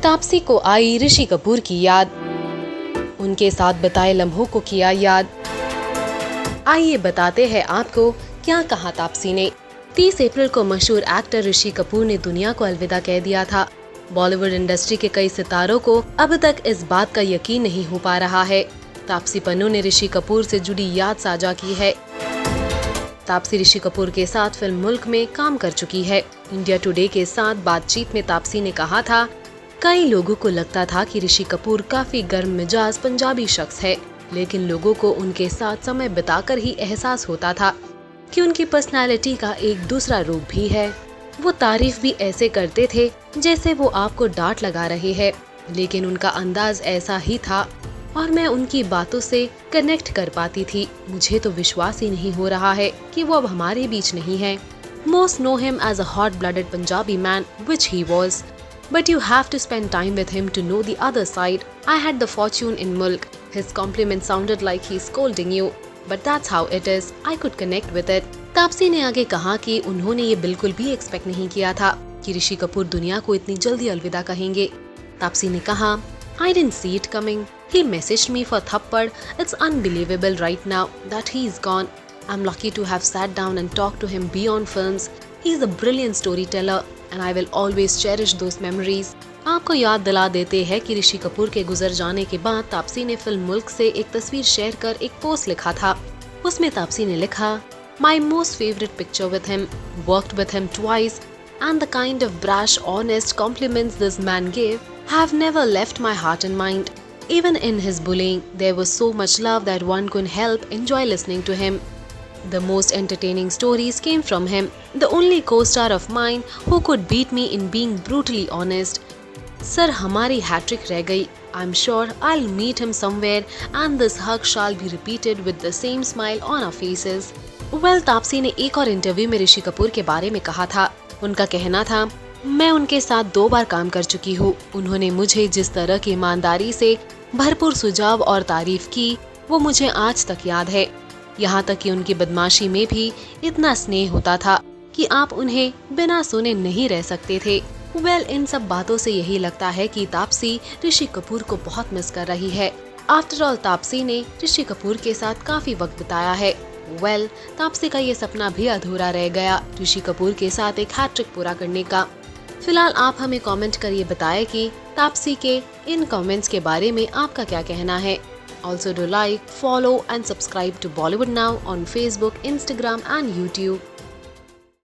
तापसी को आई ऋषि कपूर की याद, उनके साथ बिताए लम्हों को किया याद। आइए बताते हैं आपको क्या कहा तापसी ने। 30 अप्रैल को मशहूर एक्टर ऋषि कपूर ने दुनिया को अलविदा कह दिया था। बॉलीवुड इंडस्ट्री के कई सितारों को अब तक इस बात का यकीन नहीं हो पा रहा है। तापसी पन्नू ने ऋषि कपूर से जुड़ी याद साझा की है। तापसी ऋषि कपूर के साथ फिल्म मुल्क में काम कर चुकी है। इंडिया टुडे के साथ बातचीत में तापसी ने कहा था, कई लोगों को लगता था कि ऋषि कपूर काफी गर्म मिजाज पंजाबी शख्स है, लेकिन लोगों को उनके साथ समय बिताकर ही एहसास होता था कि उनकी पर्सनालिटी का एक दूसरा रूप भी है। वो तारीफ भी ऐसे करते थे जैसे वो आपको डांट लगा रहे हैं, लेकिन उनका अंदाज ऐसा ही था और मैं उनकी बातों से कनेक्ट कर पाती थी। मुझे तो विश्वास ही नहीं हो रहा है कि वो अब हमारे बीच नहीं है। Most know him as a hot-blooded Punjabi man, which he was. But you have to spend time with him to know the other side. I had the fortune in Mulk. His compliment sounded like he's scolding you. But that's how it is. I could connect with it. Taapsee ने आगे कहा कि उन्होंने ये बिल्कुल भी expect नहीं किया था कि ऋषि कपूर दुनिया को इतनी जल्दी अलविदा कहेंगे। तापसी ने कहा, I didn't see it coming. He messaged me for Thappad. It's unbelievable right now that he's gone. I'm lucky to have sat down and talked to him beyond films. He's a brilliant storyteller and I will always cherish those memories. आपको याद दिला देते हैं कि ऋषि कपूर के गुजर जाने के बाद तापसी ने फिल्म मुल्क से एक तस्वीर शेयर कर एक पोस्ट लिखा था। उसमें तापसी ने लिखा, My most favorite picture with him, worked with him twice, and the kind of brash, honest compliments this man gave have never left my heart and mind. Even in his bullying, there was so much love that one couldn't help enjoy listening to him. The most entertaining stories came from him, the only co-star of mine who could beat me in being brutally honest. Sir, हमारी hat trick रह गई. I'm sure I'll meet him somewhere and this hug shall be repeated with the same smile on our faces. Well, Taapsee ने एक और interview में ऋषि कपूर के बारे में कहा था। उनका कहना था, मैं उनके साथ 2 बार काम कर चुकी हूँ। उन्होंने मुझे जिस तरह की ईमानदारी से भरपूर सुझाव और तारीफ की, वो मुझे आज तक याद है। यहाँ तक कि उनकी बदमाशी में भी इतना स्नेह होता था कि आप उन्हें बिना सुने नहीं रह सकते थे। वेल, इन सब बातों से यही लगता है कि तापसी ऋषि कपूर को बहुत मिस कर रही है। आफ्टर ऑल, तापसी ने ऋषि कपूर के साथ काफी वक्त बिताया है। वेल, तापसी का ये सपना भी अधूरा रह गया ऋषि कपूर के साथ एक हैट्रिक पूरा करने का। फिलहाल आप हमें कमेंट करिए, बताएं कि तापसी के इन कमेंट्स के बारे में आपका क्या कहना है। Also do like, follow and subscribe to Bollywood Now on Facebook, Instagram and YouTube.